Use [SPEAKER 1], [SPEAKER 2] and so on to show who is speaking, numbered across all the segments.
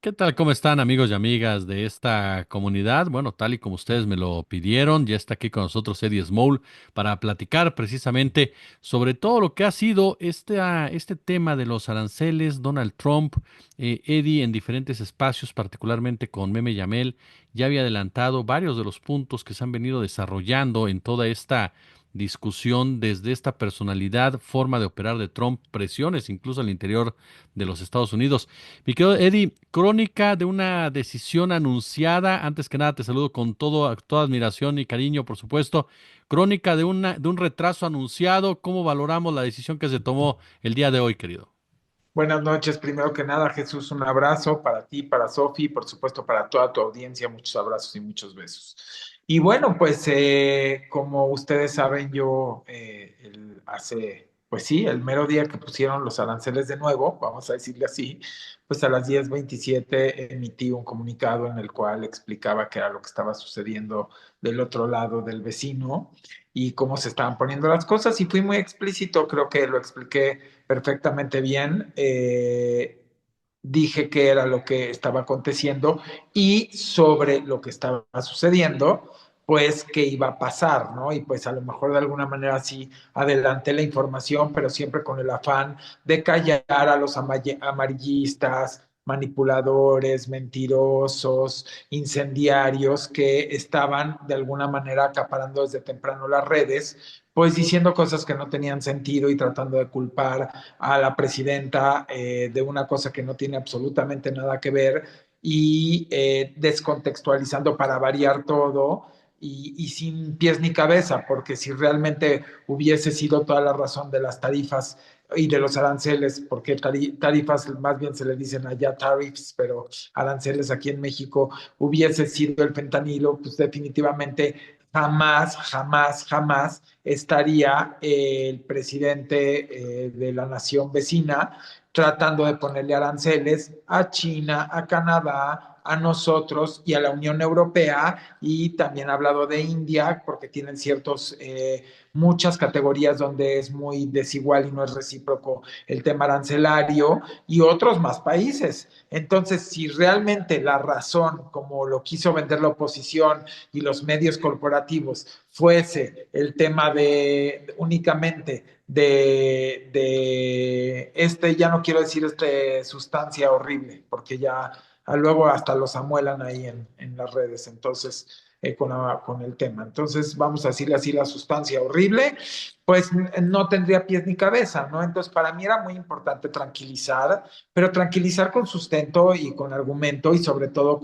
[SPEAKER 1] ¿Qué tal? ¿Cómo están amigos y amigas de esta comunidad? Bueno, tal y como ustedes me lo pidieron, ya está aquí con nosotros Eddie Small para platicar precisamente sobre todo lo que ha sido este tema de los aranceles, Donald Trump. Eddie en diferentes espacios, particularmente con Meme Yamel, ya había adelantado varios de los puntos que se han venido desarrollando en toda esta discusión desde esta personalidad, forma de operar de Trump, presiones incluso al interior de los Estados Unidos. Mi querido Eddie, crónica de una decisión anunciada. Antes que nada, te saludo con toda admiración y cariño, por supuesto. Crónica de un retraso anunciado. ¿Cómo valoramos la decisión que se tomó el día de hoy, querido?
[SPEAKER 2] Buenas noches, primero que nada, Jesús, un abrazo para ti, para Sofi, y por supuesto para toda tu audiencia, muchos abrazos y muchos besos. Y bueno, pues como ustedes saben, yo pues sí, el mero día que pusieron los aranceles de nuevo, vamos a decirle así, pues a las 10:27 emití un comunicado en el cual explicaba qué era lo que estaba sucediendo del otro lado del vecino y cómo se estaban poniendo las cosas y fui muy explícito, creo que lo expliqué perfectamente bien. Dije qué era lo que estaba aconteciendo y sobre lo que estaba sucediendo, pues qué iba a pasar, ¿no? Y pues a lo mejor de alguna manera sí adelanté la información, pero siempre con el afán de callar a los amarillistas, manipuladores, mentirosos, incendiarios que estaban de alguna manera acaparando desde temprano las redes, pues diciendo cosas que no tenían sentido y tratando de culpar a la presidenta de una cosa que no tiene absolutamente nada que ver y descontextualizando para variar todo y sin pies ni cabeza, porque si realmente hubiese sido toda la razón de las tarifas y de los aranceles, porque tarifas más bien se le dicen allá tariffs, pero aranceles aquí en México hubiese sido el fentanilo, pues definitivamente jamás, jamás, jamás estaría el presidente de la nación vecina tratando de ponerle aranceles a China, a Canadá, a nosotros y a la Unión Europea, y también ha hablado de India porque tienen muchas categorías donde es muy desigual y no es recíproco el tema arancelario, y otros más países. Entonces, si realmente la razón, como lo quiso vender la oposición y los medios corporativos, fuese el tema de únicamente ya no quiero decir sustancia horrible, porque ya luego hasta los amuelan ahí en las redes, entonces, con el tema. Entonces, vamos a decirle así, la sustancia horrible, pues no tendría pies ni cabeza, ¿no? Entonces, para mí era muy importante tranquilizar, pero tranquilizar con sustento y con argumento y sobre todo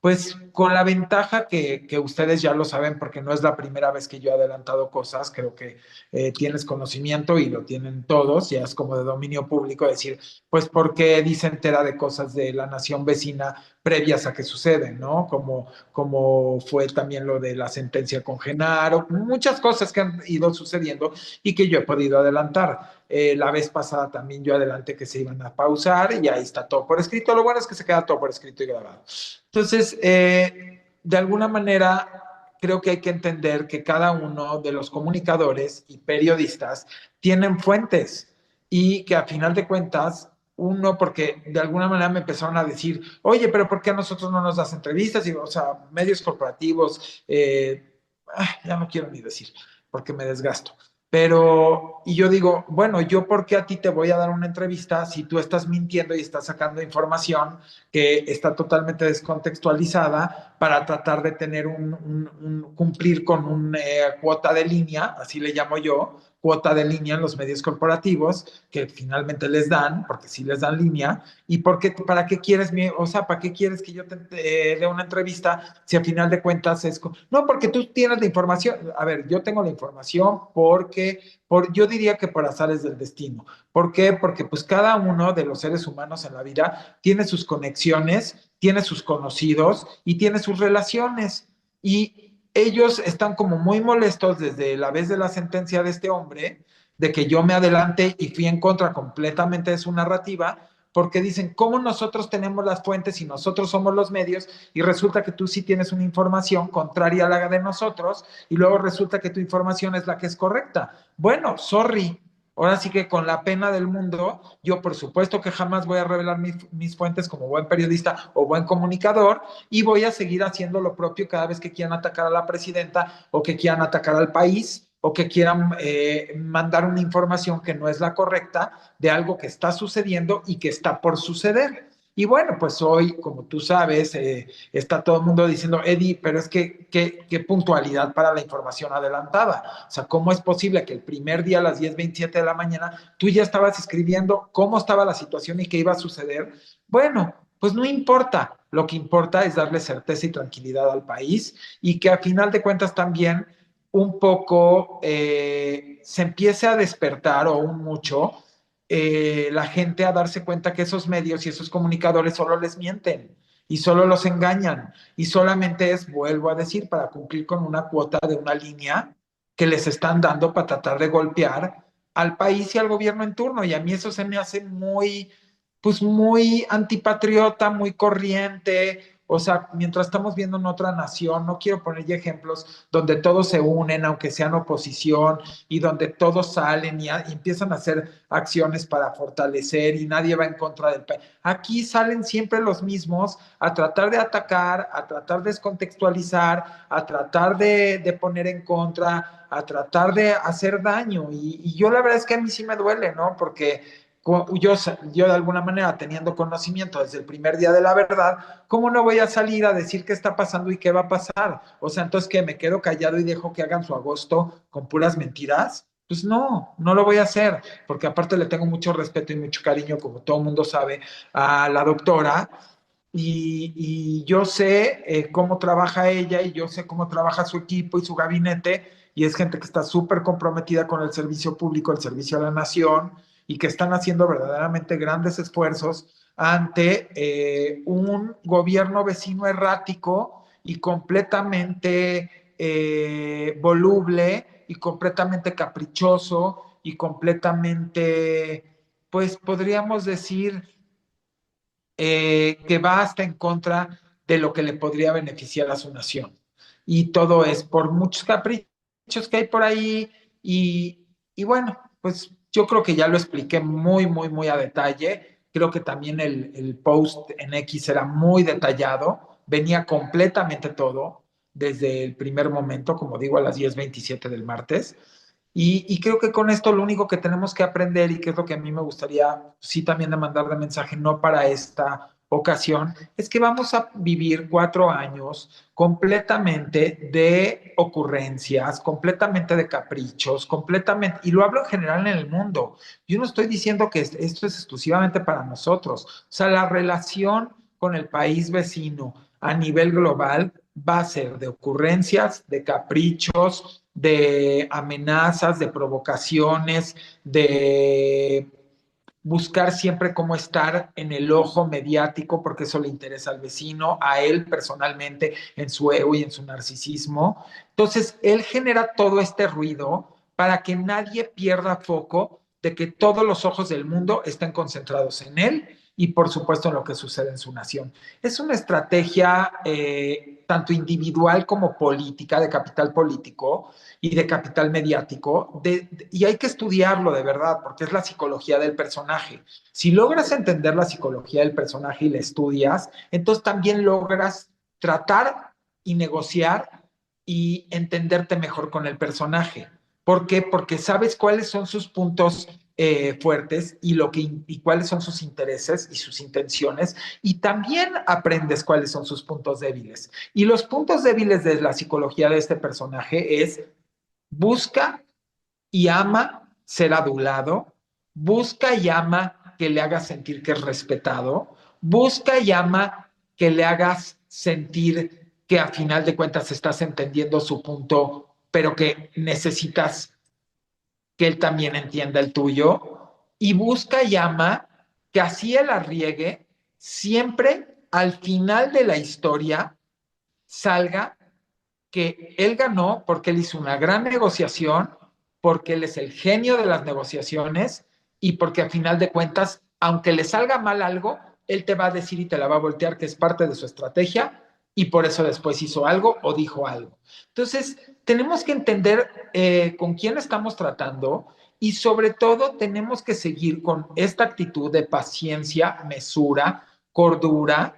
[SPEAKER 2] pues con la ventaja que ustedes ya lo saben, porque no es la primera vez que yo he adelantado cosas, creo que tienes conocimiento y lo tienen todos, ya es como de dominio público decir, pues porque dice entera de cosas de la nación vecina previas a que suceden, ¿no? Como fue también lo de la sentencia con Genaro, muchas cosas que han ido sucediendo y que yo he podido adelantar. La vez pasada también yo adelanté que se iban a pausar y ahí está todo por escrito. Lo bueno es que se queda todo por escrito y grabado. Entonces, de alguna manera, creo que hay que entender que cada uno de los comunicadores y periodistas tienen fuentes y que a final de cuentas, uno, porque de alguna manera me empezaron a decir, oye, pero ¿por qué a nosotros no nos das entrevistas? Y, o sea, medios corporativos, ya no quiero ni decir, porque me desgasto. Pero, y yo digo, bueno, ¿yo por qué a ti te voy a dar una entrevista si tú estás mintiendo y estás sacando información que está totalmente descontextualizada para tratar de tener cumplir con una cuota de línea, así le llamo yo, cuota de línea en los medios corporativos que finalmente les dan, porque sí les dan línea, y para qué quieres, o sea, para qué quieres que yo te dé una entrevista si al final de cuentas no, porque tú tienes la información, a ver, yo tengo la información yo diría que por azares del destino. ¿Por qué? Porque pues cada uno de los seres humanos en la vida tiene sus conexiones, tiene sus conocidos y tiene sus relaciones. Y ellos están como muy molestos desde la vez de la sentencia de este hombre, de que yo me adelanté y fui en contra completamente de su narrativa, porque dicen, ¿cómo nosotros tenemos las fuentes y nosotros somos los medios? Y resulta que tú sí tienes una información contraria a la de nosotros y luego resulta que tu información es la que es correcta. Bueno, sorry, Ahora sí que con la pena del mundo, yo por supuesto que jamás voy a revelar mis fuentes como buen periodista o buen comunicador y voy a seguir haciendo lo propio cada vez que quieran atacar a la presidenta o que quieran atacar al país o que quieran mandar una información que no es la correcta de algo que está sucediendo y que está por suceder. Y bueno, pues hoy, como tú sabes, está todo el mundo diciendo, Eddie, pero es que qué puntualidad para la información adelantada. O sea, ¿cómo es posible que el primer día a las 10:27 de la mañana tú ya estabas escribiendo cómo estaba la situación y qué iba a suceder? Bueno, pues no importa. Lo que importa es darle certeza y tranquilidad al país y que a final de cuentas también un poco se empiece a despertar o un mucho la gente a darse cuenta que esos medios y esos comunicadores solo les mienten y solo los engañan y solamente es, vuelvo a decir, para cumplir con una cuota de una línea que les están dando para tratar de golpear al país y al gobierno en turno. Y a mí eso se me hace muy, pues muy antipatriota, muy corriente. O sea, mientras estamos viendo en otra nación, no quiero poner ya ejemplos donde todos se unen, aunque sean oposición, y donde todos salen y empiezan a hacer acciones para fortalecer y nadie va en contra del país. Aquí salen siempre los mismos a tratar de atacar, a tratar de descontextualizar, a tratar de poner en contra, a tratar de hacer daño. Y yo la verdad es que a mí sí me duele, ¿no? Porque yo, yo de alguna manera, teniendo conocimiento desde el primer día de la verdad, ¿cómo no voy a salir a decir qué está pasando y qué va a pasar? O sea, entonces que me quedo callado y dejo que hagan su agosto con puras mentiras. Pues no, no lo voy a hacer, porque aparte le tengo mucho respeto y mucho cariño, como todo el mundo sabe, a la doctora, y yo sé cómo trabaja ella y yo sé cómo trabaja su equipo y su gabinete, y es gente que está súper comprometida con el servicio público, el servicio a la nación, y que están haciendo verdaderamente grandes esfuerzos ante un gobierno vecino errático y completamente voluble y completamente caprichoso y completamente, pues podríamos decir, que va hasta en contra de lo que le podría beneficiar a su nación. Y todo es por muchos caprichos que hay por ahí. Y bueno, pues yo creo que ya lo expliqué muy, muy, muy a detalle. Creo que también el post en X era muy detallado, venía completamente todo desde el primer momento, como digo, a las 10:27 del martes. Y creo que con esto lo único que tenemos que aprender y que es lo que a mí me gustaría sí también de mandar de mensaje, no para esta ocasión, es que vamos a vivir 4 años completamente de ocurrencias, completamente de caprichos, completamente, y lo hablo en general en el mundo. Yo no estoy diciendo que esto es exclusivamente para nosotros. O sea, la relación con el país vecino a nivel global va a ser de ocurrencias, de caprichos, de amenazas, de provocaciones, de buscar siempre cómo estar en el ojo mediático, porque eso le interesa al vecino, a él personalmente, en su ego y en su narcisismo. Entonces, él genera todo este ruido para que nadie pierda foco de que todos los ojos del mundo estén concentrados en él y, por supuesto, en lo que sucede en su nación. Es una estrategia tanto individual como política, de capital político, y de capital mediático, y hay que estudiarlo de verdad, porque es la psicología del personaje. Si logras entender la psicología del personaje y la estudias, entonces también logras tratar y negociar y entenderte mejor con el personaje. ¿Por qué? Porque sabes cuáles son sus puntos fuertes y cuáles son sus intereses y sus intenciones, y también aprendes cuáles son sus puntos débiles. Y los puntos débiles de la psicología de este personaje es: busca y ama ser adulado, busca y ama que le hagas sentir que es respetado, busca y ama que le hagas sentir que a final de cuentas estás entendiendo su punto, pero que necesitas que él también entienda el tuyo, y busca y ama que así él la riegue, siempre al final de la historia salga que él ganó porque él hizo una gran negociación, porque él es el genio de las negociaciones y porque a final de cuentas, aunque le salga mal algo, él te va a decir y te la va a voltear que es parte de su estrategia y por eso después hizo algo o dijo algo. Entonces, tenemos que entender con quién estamos tratando y sobre todo tenemos que seguir con esta actitud de paciencia, mesura, cordura,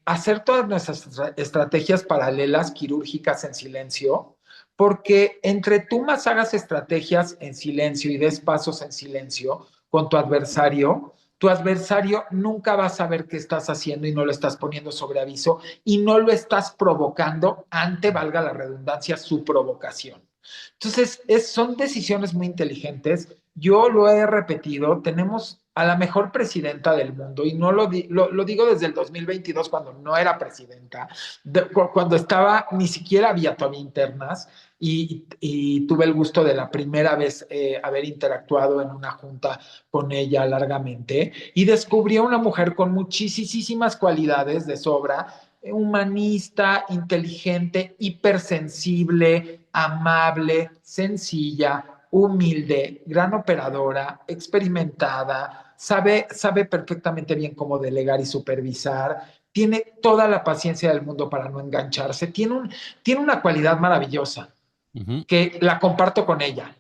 [SPEAKER 2] hacer todas nuestras estrategias paralelas quirúrgicas en silencio, porque entre tú más hagas estrategias en silencio y des pasos en silencio con tu adversario nunca va a saber qué estás haciendo y no lo estás poniendo sobre aviso y no lo estás provocando ante, valga la redundancia, su provocación. Entonces, son decisiones muy inteligentes. Yo lo he repetido, tenemos a la mejor presidenta del mundo y no lo digo desde el 2022 cuando no era presidenta, cuando estaba, ni siquiera había todavía internas y tuve el gusto de la primera vez haber interactuado en una junta con ella largamente y descubrí a una mujer con muchísimas cualidades de sobra, humanista, inteligente, hipersensible, amable, sencilla, humilde, gran operadora, experimentada, sabe perfectamente bien cómo delegar y supervisar, tiene toda la paciencia del mundo para no engancharse, tiene una cualidad maravillosa
[SPEAKER 1] Ujú.
[SPEAKER 2] que la comparto con ella.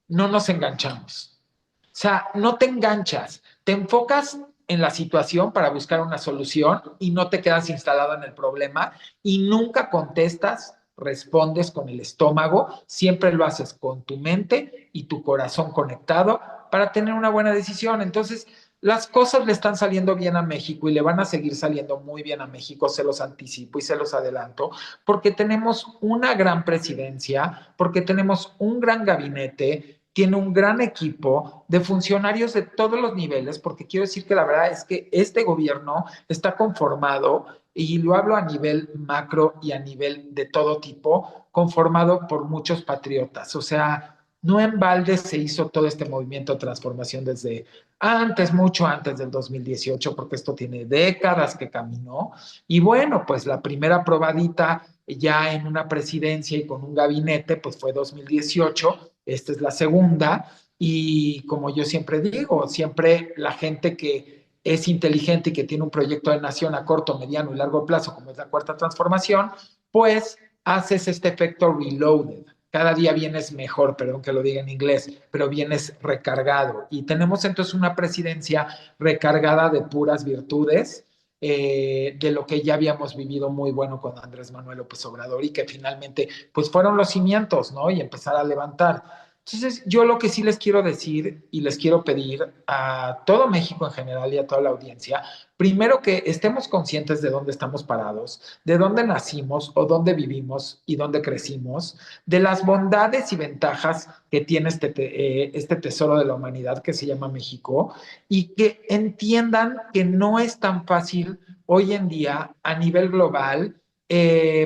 [SPEAKER 2] No nos enganchamos. O sea, no te enganchas, te enfocas en la situación para buscar una solución y no te quedas instalado en el problema y nunca contestas, respondes con el estómago, siempre lo haces con tu mente y tu corazón conectado para tener una buena decisión. Entonces, las cosas le están saliendo bien a México y le van a seguir saliendo muy bien a México, se los anticipo y se los adelanto, porque tenemos una gran presidencia, porque tenemos un gran gabinete, tiene un gran equipo de funcionarios de todos los niveles, porque quiero decir que la verdad es que este gobierno está conformado, y lo hablo a nivel macro y a nivel de todo tipo, conformado por muchos patriotas. O sea, no en balde se hizo todo este movimiento de transformación desde antes, mucho antes del 2018, porque esto tiene décadas que caminó. Y bueno, pues la primera probadita ya en una presidencia y con un gabinete, pues fue 2018, esta es la segunda, y como yo siempre digo, siempre la gente que es inteligente y que tiene un proyecto de nación a corto, mediano y largo plazo, como es la cuarta transformación, pues haces este efecto reloaded. Cada día vienes mejor, perdón que lo diga en inglés, pero vienes recargado. Y tenemos entonces una presidencia recargada de puras virtudes, de lo que ya habíamos vivido muy bueno con Andrés Manuel López Obrador y que finalmente pues fueron los cimientos, ¿no? Y empezar a levantar. Entonces, yo lo que sí les quiero decir y les quiero pedir a todo México en general y a toda la audiencia, primero que estemos conscientes de dónde estamos parados, de dónde nacimos o dónde vivimos y dónde crecimos, de las bondades y ventajas que tiene este tesoro de la humanidad que se llama México y que entiendan que no es tan fácil hoy en día a nivel global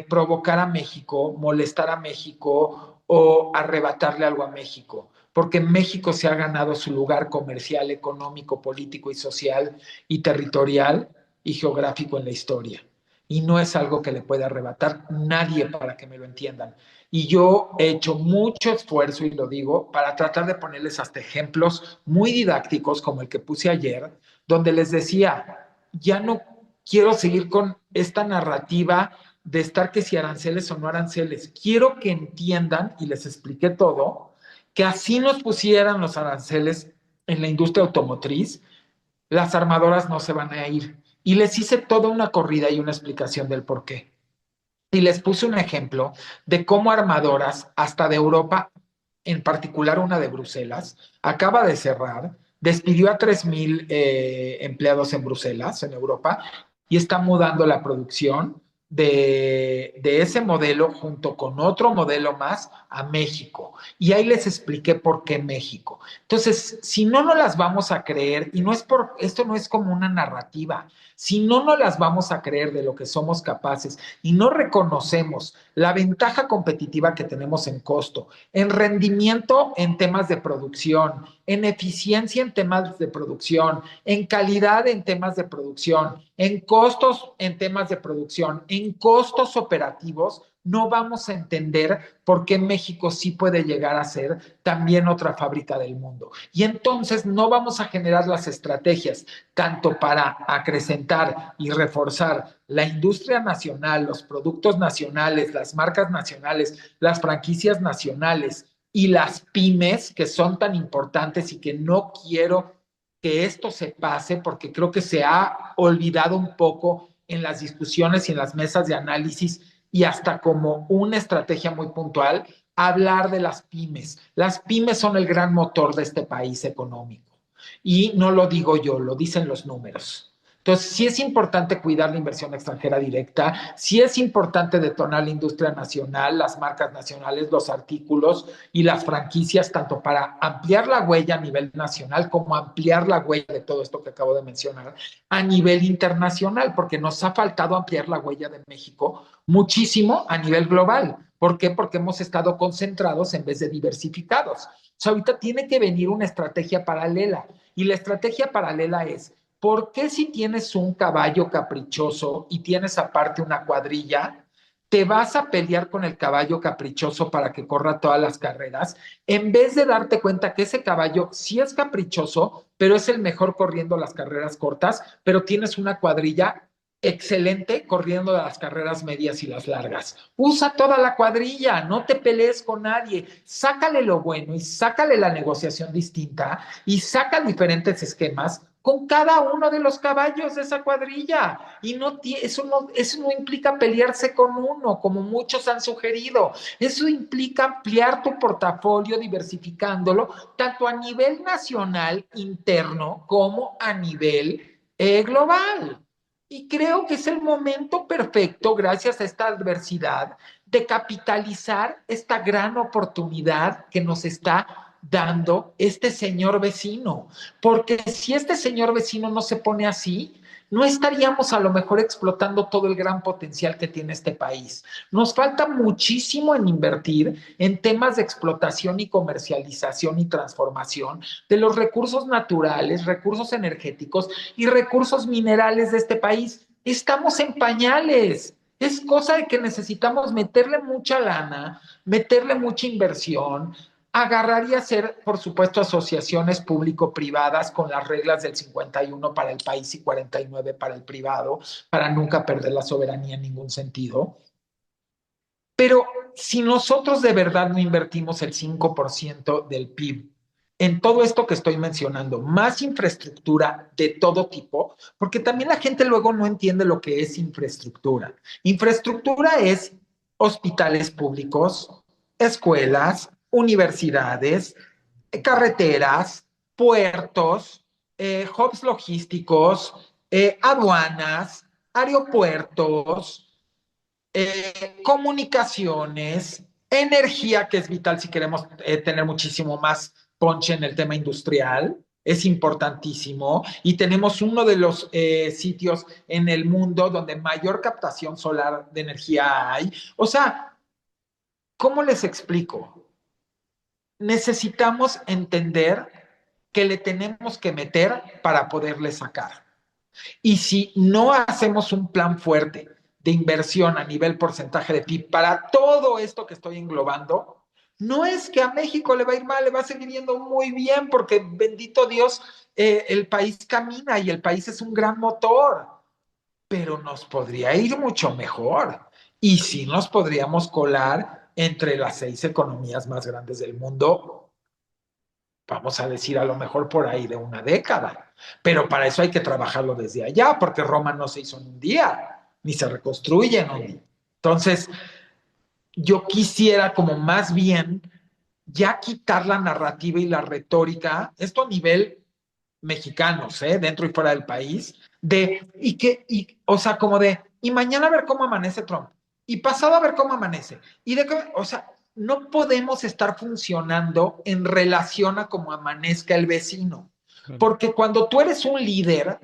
[SPEAKER 2] provocar a México, molestar a México o arrebatarle algo a México, porque México se ha ganado su lugar comercial, económico, político y social y territorial y geográfico en la historia. Y no es algo que le pueda arrebatar nadie para que me lo entiendan. Y yo he hecho mucho esfuerzo, y lo digo, para tratar de ponerles hasta ejemplos muy didácticos, como el que puse ayer, donde les decía, ya no quiero seguir con esta narrativa de estar que si aranceles o no aranceles. Quiero que entiendan, y les expliqué todo, que así nos pusieran los aranceles en la industria automotriz, las armadoras no se van a ir. Y les hice toda una corrida y una explicación del por qué. Y les puse un ejemplo de cómo armadoras, hasta de Europa, en particular una de Bruselas, acaba de cerrar, despidió a 3,000 empleados en Bruselas, en Europa, y está mudando la producción de ese modelo junto con otro modelo más a México. Y ahí les expliqué por qué México. Entonces, si no nos las vamos a creer, y no es por, esto no es como una narrativa, si no nos las vamos a creer de lo que somos capaces y no reconocemos la ventaja competitiva que tenemos en costo, en rendimiento en temas de producción, en eficiencia en temas de producción, en calidad en temas de producción, en costos en temas de producción, en costos operativos, no vamos a entender por qué México sí puede llegar a ser también otra fábrica del mundo. Y entonces no vamos a generar las estrategias tanto para acrecentar y reforzar la industria nacional, los productos nacionales, las marcas nacionales, las franquicias nacionales y las pymes que son tan importantes y que no quiero que esto se pase porque creo que se ha olvidado un poco en las discusiones y en las mesas de análisis y hasta como una estrategia muy puntual, hablar de las pymes. Las pymes son el gran motor de este país económico. Y no lo digo yo, lo dicen los números. Entonces, sí es importante cuidar la inversión extranjera directa, sí es importante detonar la industria nacional, las marcas nacionales, los artículos y las franquicias, tanto para ampliar la huella a nivel nacional como ampliar la huella de todo esto que acabo de mencionar a nivel internacional, porque nos ha faltado ampliar la huella de México muchísimo a nivel global. ¿Por qué? Porque hemos estado concentrados en vez de diversificados. O sea, ahorita tiene que venir una estrategia paralela y la estrategia paralela es ¿por qué si tienes un caballo caprichoso y tienes aparte una cuadrilla, te vas a pelear con el caballo caprichoso para que corra todas las carreras, en vez de darte cuenta que ese caballo sí es caprichoso, pero es el mejor corriendo las carreras cortas, pero tienes una cuadrilla excelente corriendo las carreras medias y las largas? Usa toda la cuadrilla, no te pelees con nadie, sácale lo bueno y sácale la negociación distinta y saca diferentes esquemas con cada uno de los caballos de esa cuadrilla. Y eso no implica pelearse con uno, como muchos han sugerido. Eso implica ampliar tu portafolio, diversificándolo, tanto a nivel nacional, interno, como a nivel global. Y creo que es el momento perfecto, gracias a esta adversidad, de capitalizar esta gran oportunidad que nos está dando este señor vecino. Porque si este señor vecino no se pone así, no estaríamos a lo mejor explotando todo el gran potencial que tiene este país. Nos falta muchísimo en invertir en temas de explotación y comercialización y transformación de los recursos naturales, recursos energéticos y recursos minerales de este país. Estamos en pañales. Es cosa de que necesitamos meterle mucha lana, meterle mucha inversión, agarrar y hacer, por supuesto, asociaciones público-privadas con las reglas del 51 para el país y 49 para el privado, para nunca perder la soberanía en ningún sentido. Pero si nosotros de verdad no invertimos el 5% del PIB en todo esto que estoy mencionando, más infraestructura de todo tipo, porque también la gente luego no entiende lo que es infraestructura. Infraestructura es hospitales públicos, escuelas, universidades, carreteras, puertos, hubs logísticos, aduanas, aeropuertos, comunicaciones, energía, que es vital si queremos tener muchísimo más ponche en el tema industrial, es importantísimo. Y tenemos uno de los sitios en el mundo donde mayor captación solar de energía hay. O sea, ¿cómo les explico? Necesitamos entender que le tenemos que meter para poderle sacar. Y si no hacemos un plan fuerte de inversión a nivel porcentaje de PIB para todo esto que estoy englobando, no es que a México le va a ir mal, le va a seguir yendo muy bien, porque bendito Dios, el país camina y el país es un gran motor, pero nos podría ir mucho mejor. Y sí nos podríamos colar entre las 6 economías más grandes del mundo, vamos a decir a lo mejor por ahí de una década. Pero para eso hay que trabajarlo desde allá, porque Roma no se hizo en un día, ni se reconstruye en un día. Entonces, yo quisiera como más bien ya quitar la narrativa y la retórica, esto a nivel mexicanos, dentro y fuera del país, o sea, como de, y mañana a ver cómo amanece Trump, y pasado a ver cómo amanece, o sea, no podemos estar funcionando en relación a cómo amanezca el vecino,
[SPEAKER 1] Claro.
[SPEAKER 2] porque cuando tú eres un líder,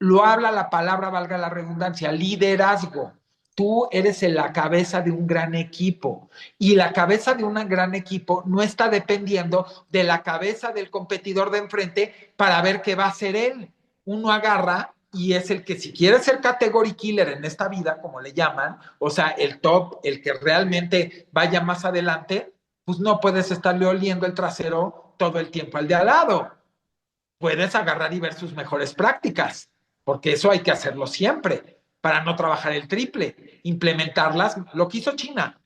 [SPEAKER 2] lo habla la palabra, valga la redundancia, liderazgo. Tú eres la cabeza de un gran equipo y la cabeza de un gran equipo no está dependiendo de la cabeza del competidor de enfrente para ver qué va a hacer él. Uno agarra y es el que si quiere ser category killer en esta vida, como le llaman, o sea, el top, el que realmente vaya más adelante, pues no puedes estarle oliendo el trasero todo el tiempo al de al lado. Puedes agarrar y ver sus mejores prácticas, porque eso hay que hacerlo siempre, para no trabajar el triple, implementarlas, lo que hizo China,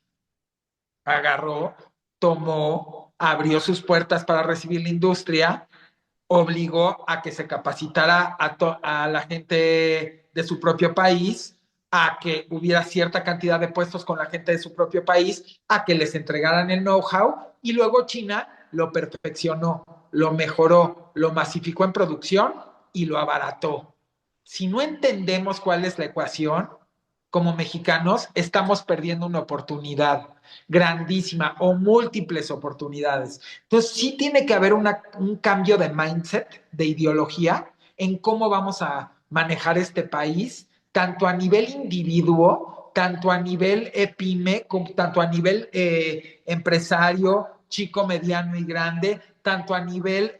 [SPEAKER 2] agarró, tomó abrió sus puertas para recibir la industria, obligó a que se capacitara a la gente de su propio país, a que hubiera cierta cantidad de puestos con la gente de su propio país, a que les entregaran el know-how y luego China lo perfeccionó, lo mejoró, lo masificó en producción y lo abarató. Si no entendemos cuál es la ecuación, como mexicanos estamos perdiendo una oportunidad grandísima o múltiples oportunidades. Entonces, sí tiene que haber un cambio de mindset, de ideología, en cómo vamos a manejar este país, tanto a nivel individuo, tanto a nivel pyme, como, tanto a nivel empresario, chico, mediano y grande, tanto a nivel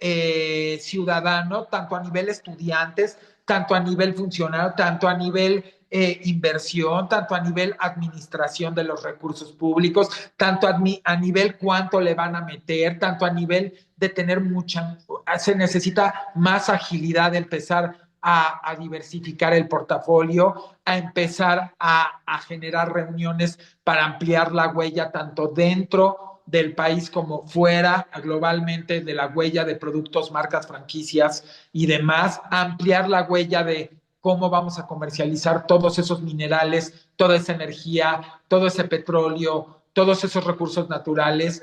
[SPEAKER 2] ciudadano, tanto a nivel estudiantes, tanto a nivel funcional, tanto a nivel inversión, tanto a nivel administración de los recursos públicos, tanto a nivel cuánto le van a meter, tanto a nivel de tener mucha, se necesita más agilidad de empezar a diversificar el portafolio, a empezar a generar reuniones para ampliar la huella tanto dentro del país como fuera, globalmente, de la huella de productos, marcas, franquicias y demás, ampliar la huella de cómo vamos a comercializar todos esos minerales, toda esa energía, todo ese petróleo, todos esos recursos naturales,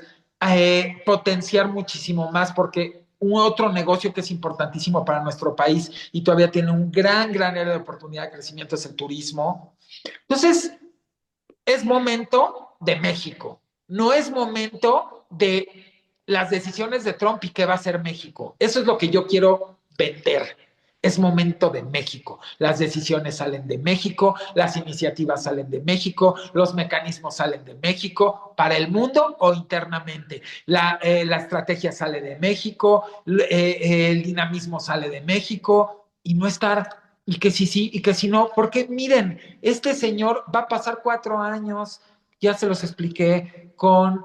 [SPEAKER 2] potenciar muchísimo más porque un otro negocio que es importantísimo para nuestro país y todavía tiene un gran área de oportunidad de crecimiento es el turismo. Entonces, es momento de México, no es momento de las decisiones de Trump y qué va a hacer México. Eso es lo que yo quiero vender. Es momento de México. Las decisiones salen de México, las iniciativas salen de México, los mecanismos salen de México para el mundo o internamente. La estrategia sale de México, el dinamismo sale de México y no estar y que si sí y que si no, porque miren, este señor va a pasar 4 años, ya se los expliqué, con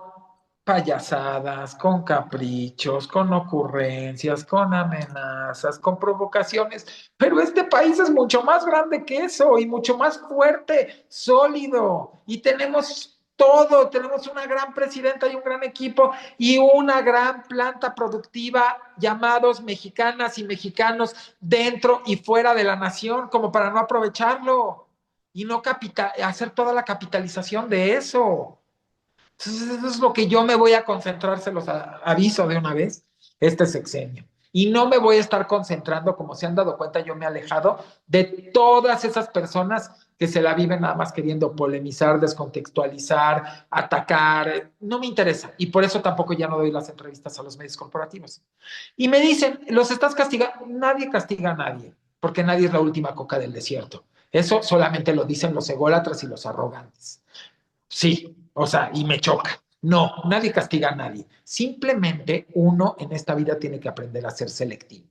[SPEAKER 2] payasadas, con caprichos, con ocurrencias, con amenazas, con provocaciones, pero este país es mucho más grande que eso y mucho más fuerte, sólido, y tenemos todo, tenemos una gran presidenta y un gran equipo y una gran planta productiva llamados mexicanas y mexicanos dentro y fuera de la nación, como para no aprovecharlo y no hacer toda la capitalización de eso. Entonces, eso es lo que yo me voy a concentrar, se los aviso de una vez, este sexenio. Y no me voy a estar concentrando, como se han dado cuenta, yo me he alejado de todas esas personas que se la viven nada más queriendo polemizar, descontextualizar, atacar. No me interesa. Y por eso tampoco ya no doy las entrevistas a los medios corporativos. Y me dicen, los estás castigando. Nadie castiga a nadie, porque nadie es la última coca del desierto. Eso solamente lo dicen los ególatras y los arrogantes. Sí, o sea, y me choca. No, nadie castiga a nadie. Simplemente uno en esta vida tiene que aprender a ser selectivo.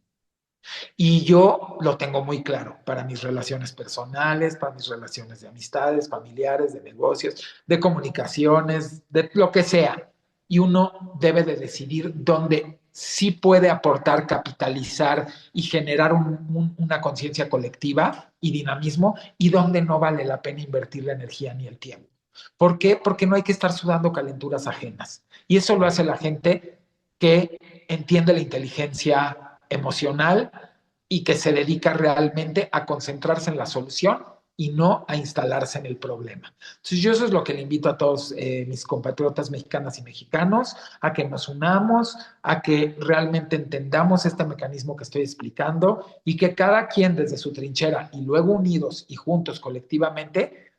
[SPEAKER 2] Y yo lo tengo muy claro para mis relaciones personales, para mis relaciones de amistades, familiares, de negocios, de comunicaciones, de lo que sea. Y uno debe de decidir dónde sí puede aportar, capitalizar y generar una conciencia colectiva y dinamismo y dónde no vale la pena invertir la energía ni el tiempo. ¿Por qué? Porque no hay que estar sudando calenturas ajenas. Y eso lo hace la gente que entiende la inteligencia emocional y que se dedica realmente a concentrarse en la solución y no a instalarse en el problema. Entonces yo eso es lo que le invito a todos mis compatriotas mexicanas y mexicanos, a que nos unamos, a que realmente entendamos este mecanismo que estoy explicando y que cada quien desde su trinchera y luego unidos y juntos colectivamente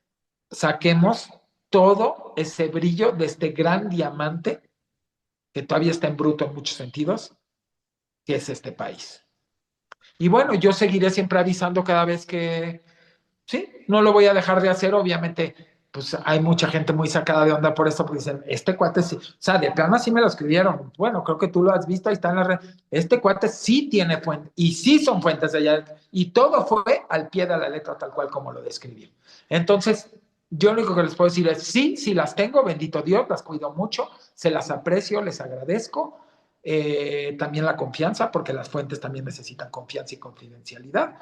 [SPEAKER 2] saquemos todo ese brillo de este gran diamante que todavía está en bruto en muchos sentidos, que es este país. Y bueno, yo seguiré siempre avisando cada vez que, sí, no lo voy a dejar de hacer, obviamente, pues hay mucha gente muy sacada de onda por esto, porque dicen, este cuate sí, o sea, de plano sí me lo escribieron, bueno, creo que tú lo has visto, ahí está en la red, este cuate sí tiene fuentes, y sí son fuentes de allá, y todo fue al pie de la letra, tal cual como lo describí. Entonces, yo lo único que les puedo decir es, sí, sí las tengo, bendito Dios, las cuido mucho, se las aprecio, les agradezco, también la confianza, porque las fuentes también necesitan confianza y confidencialidad.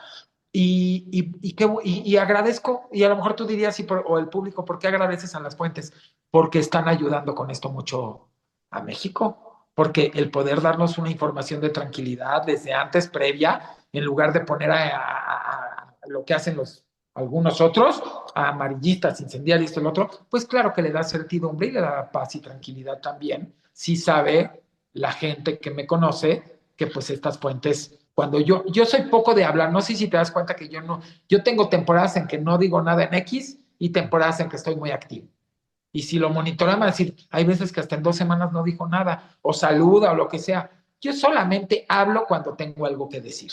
[SPEAKER 2] Y agradezco, y a lo mejor tú dirías, sí, o el público, ¿por qué agradeces a las fuentes? Porque están ayudando con esto mucho a México, porque el poder darnos una información de tranquilidad desde antes, previa, en lugar de poner a lo que hacen algunos otros, a amarillistas, incendiarios, el otro, pues claro que le da certidumbre y le da paz y tranquilidad también, si sabe la gente que me conoce que pues estas fuentes, cuando yo soy poco de hablar, no sé si te das cuenta que yo tengo temporadas en que no digo nada en X y temporadas en que estoy muy activo. Y si lo monitoran, va a decir, hay veces que hasta en 2 semanas no dijo nada, o saluda, o lo que sea. Yo solamente hablo cuando tengo algo que decir,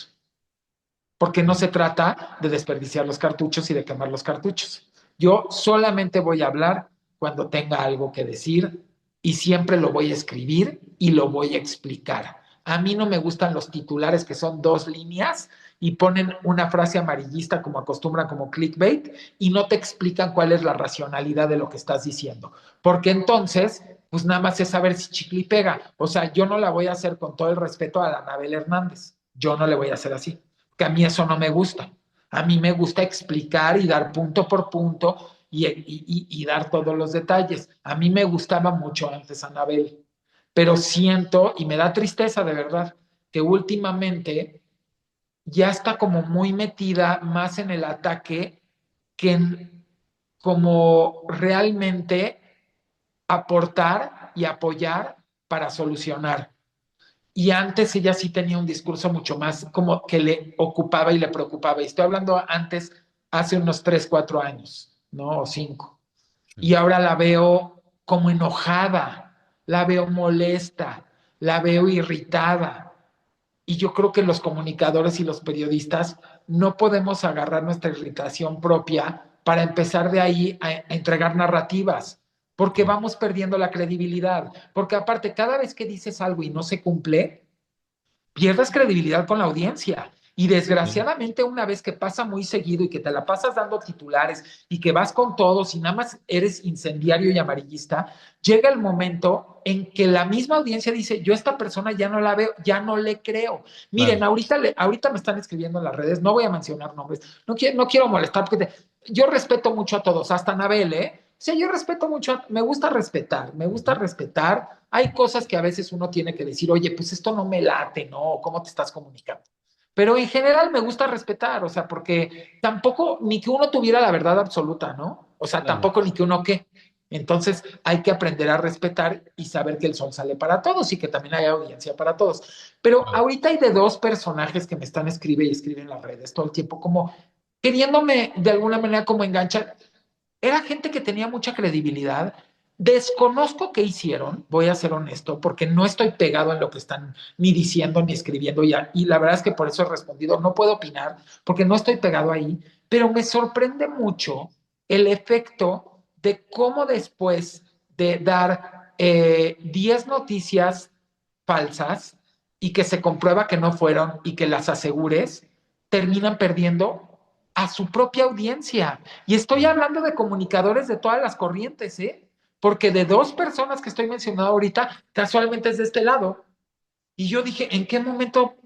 [SPEAKER 2] porque no se trata de desperdiciar los cartuchos y de quemar los cartuchos. Yo solamente voy a hablar cuando tenga algo que decir y siempre lo voy a escribir y lo voy a explicar. A mí no me gustan los titulares que son 2 líneas y ponen una frase amarillista como acostumbran como clickbait y no te explican cuál es la racionalidad de lo que estás diciendo. Porque entonces, pues nada más es saber si chicle y pega. O sea, yo no la voy a hacer con todo el respeto a la Anabel Hernández. Yo no le voy a hacer así, que a mí eso no me gusta. A mí me gusta explicar y dar punto por punto y dar todos los detalles. A mí me gustaba mucho antes Anabel, pero siento y me da tristeza de verdad que últimamente ya está como muy metida más en el ataque que en como realmente aportar y apoyar para solucionar. Y antes ella sí tenía un discurso mucho más como que le ocupaba y le preocupaba. Y estoy hablando antes, hace unos 3 4 años, ¿no? O 5.
[SPEAKER 1] Sí.
[SPEAKER 2] Y ahora la veo como enojada, la veo molesta, la veo irritada. Y yo creo que los comunicadores y los periodistas no podemos agarrar nuestra irritación propia para empezar de ahí a entregar narrativas, porque
[SPEAKER 1] Sí.
[SPEAKER 2] vamos perdiendo la credibilidad. Porque aparte, cada vez que dices algo y no se cumple, pierdes credibilidad con la audiencia. Y
[SPEAKER 1] Sí.
[SPEAKER 2] desgraciadamente una vez que pasa muy seguido y que te la pasas dando titulares y que vas con todos y nada más eres incendiario y amarillista, llega el momento en que la misma audiencia dice, yo a esta persona ya no la veo, ya no le creo.
[SPEAKER 1] Claro.
[SPEAKER 2] Miren, ahorita me están escribiendo en las redes, no voy a mencionar nombres, no quiero molestar porque yo respeto mucho a todos, hasta Anabel, ¿eh? O sea, yo respeto mucho, me gusta respetar, me gusta
[SPEAKER 1] Ujú.
[SPEAKER 2] respetar. Hay cosas que a veces uno tiene que decir, oye, pues esto no me late, ¿no? ¿Cómo te estás comunicando? Pero en general me gusta respetar, o sea, porque tampoco ni que uno tuviera la verdad absoluta, ¿no? O sea,
[SPEAKER 1] Claro.
[SPEAKER 2] tampoco ni que uno qué. Entonces hay que aprender a respetar y saber que el sol sale para todos y que también hay audiencia para todos. Pero
[SPEAKER 1] Claro.
[SPEAKER 2] ahorita hay de dos personajes que me están escribiendo y escriben en las redes todo el tiempo, como queriéndome de alguna manera como enganchar. Era gente que tenía mucha credibilidad. Desconozco qué hicieron, voy a ser honesto, porque no estoy pegado en lo que están ni diciendo ni escribiendo ya, y la verdad es que por eso he respondido, no puedo opinar, porque no estoy pegado ahí, pero me sorprende mucho el efecto de cómo después de dar 10 noticias falsas y que se comprueba que no fueron y que las asegures, terminan perdiendo a su propia audiencia. Y estoy
[SPEAKER 1] Claro.
[SPEAKER 2] hablando de comunicadores de todas las corrientes, ¿eh? Porque de dos personas que estoy mencionando ahorita, casualmente es de este lado. Y yo dije, ¿en qué momento?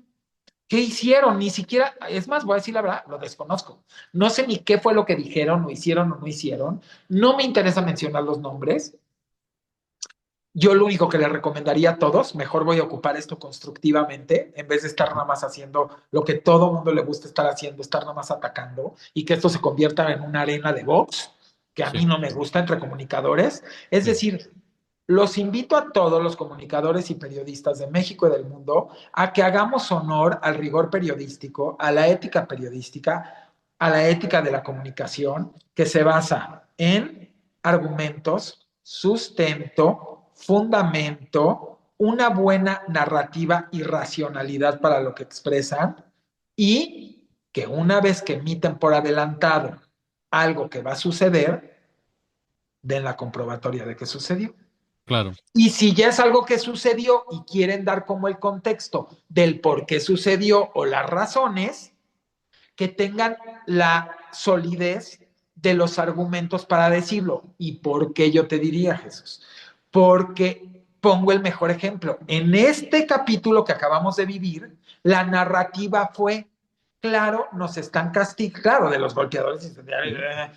[SPEAKER 2] ¿Qué hicieron? Ni siquiera, es más, voy a decir la verdad, lo desconozco. No sé ni qué fue lo que dijeron, o hicieron o no hicieron. No me interesa mencionar los nombres. Yo lo único que le recomendaría a todos, mejor voy a ocupar esto constructivamente, en vez de estar
[SPEAKER 1] Ujú.
[SPEAKER 2] nada más haciendo lo que todo mundo le gusta estar haciendo, estar nada más atacando y que esto se convierta en una arena de box, que a
[SPEAKER 1] Sí.
[SPEAKER 2] mí no me gusta entre comunicadores. Es
[SPEAKER 1] Sí.
[SPEAKER 2] decir, los invito a todos los comunicadores y periodistas de México y del mundo a que hagamos honor al rigor periodístico, a la ética periodística, a la ética de la comunicación, que se basa en argumentos, sustento, fundamento, una buena narrativa y racionalidad para lo que expresan y que una vez que emiten por adelantado algo que va a suceder, den la comprobatoria de que sucedió.
[SPEAKER 1] Claro.
[SPEAKER 2] Y si ya es algo que sucedió y quieren dar como el contexto del por qué sucedió o las razones, que tengan la solidez de los argumentos para decirlo. ¿Y por qué yo te diría, Jesús? Porque pongo el mejor ejemplo. En este capítulo que acabamos de vivir, la narrativa fue claro, nos están castigando, claro, de los golpeadores
[SPEAKER 1] Ujú.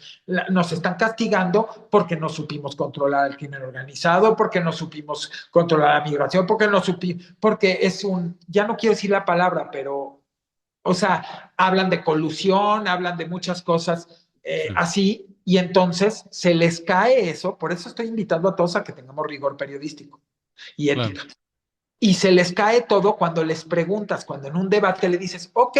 [SPEAKER 2] nos están castigando porque no supimos controlar el crimen organizado, porque no supimos controlar la migración, porque no supimos, porque es un, ya no quiero decir la palabra, pero, o sea, hablan de colusión, hablan de muchas cosas
[SPEAKER 1] Sí,
[SPEAKER 2] así, y entonces se les cae eso, por eso estoy invitando a todos a que tengamos rigor periodístico y
[SPEAKER 1] claro,
[SPEAKER 2] ética. Y se les cae todo cuando les preguntas, cuando en un debate le dices, ok,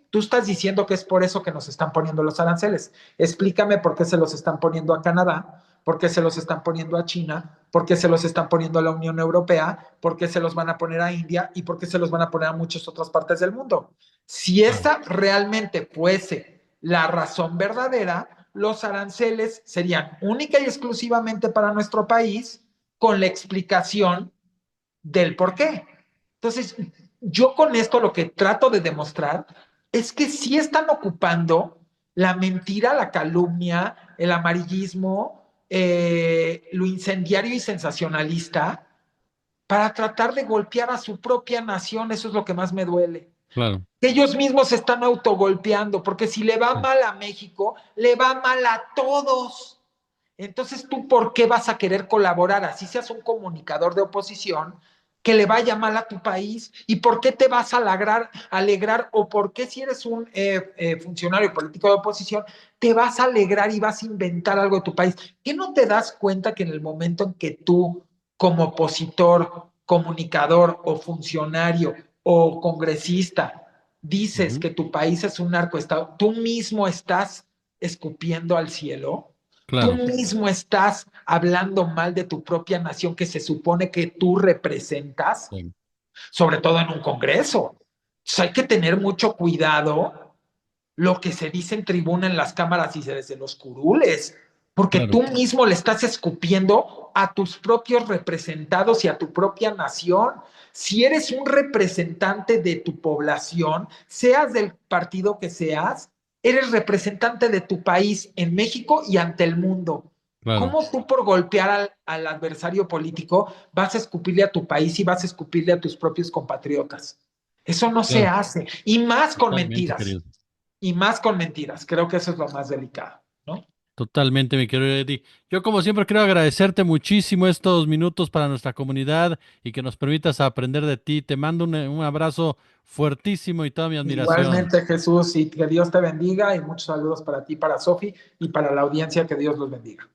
[SPEAKER 2] tú estás diciendo que es por eso que nos están poniendo los aranceles. Explícame por qué se los están poniendo a Canadá, por qué se los están poniendo a China, por qué se los están poniendo a la Unión Europea, por qué se los van a poner a India y por qué se los van a poner a muchas otras partes del mundo. Si
[SPEAKER 1] claro,
[SPEAKER 2] esa realmente fuese la razón verdadera, los aranceles serían única y exclusivamente para nuestro país, con la explicación del por qué. Entonces, yo con esto lo que trato de demostrar es que sí están ocupando la mentira, la calumnia, el amarillismo, lo incendiario y sensacionalista para tratar de golpear a su propia nación. Eso es lo que más me duele.
[SPEAKER 1] claro.
[SPEAKER 2] Ellos mismos se están autogolpeando, porque si le va
[SPEAKER 1] Sí,
[SPEAKER 2] mal a México, le va mal a todos. Entonces, ¿tú por qué vas a querer colaborar? Así seas un comunicador de oposición, que le vaya mal a tu país. ¿Y por qué te vas a alegrar? ¿O por qué si eres un funcionario político de oposición, te vas a alegrar y vas a inventar algo de tu país? ¿Qué no te das cuenta que en el momento en que tú, como opositor, comunicador o funcionario o congresista, dices
[SPEAKER 1] ujú,
[SPEAKER 2] que tu país es un narcoestado, tú mismo estás escupiendo al cielo? Tú
[SPEAKER 1] claro,
[SPEAKER 2] mismo estás hablando mal de tu propia nación que se supone que tú representas,
[SPEAKER 1] sí,
[SPEAKER 2] sobre todo en un congreso. Entonces hay que tener mucho cuidado lo que se dice en tribuna, en las cámaras y desde los curules, porque
[SPEAKER 1] claro,
[SPEAKER 2] tú mismo le estás escupiendo a tus propios representados y a tu propia nación. Si eres un representante de tu población, seas del partido que seas, eres representante de tu país en México y ante el mundo.
[SPEAKER 1] claro,
[SPEAKER 2] ¿Cómo tú por golpear al adversario político vas a escupirle a tu país y vas a escupirle a tus propios compatriotas? Eso no se
[SPEAKER 1] claro,
[SPEAKER 2] hace, y más con
[SPEAKER 1] totalmente,
[SPEAKER 2] mentiras
[SPEAKER 1] querido.
[SPEAKER 2] y más con mentiras. Creo que eso es lo más delicado, ¿no?
[SPEAKER 1] Totalmente, mi querido Eddie. Yo, como siempre, quiero agradecerte muchísimo estos minutos para nuestra comunidad y que nos permitas aprender de ti. Te mando un abrazo fuertísimo y toda mi admiración.
[SPEAKER 2] Igualmente, Jesús, y que Dios te bendiga y muchos saludos para ti, para Sofi y para la audiencia, que Dios los bendiga.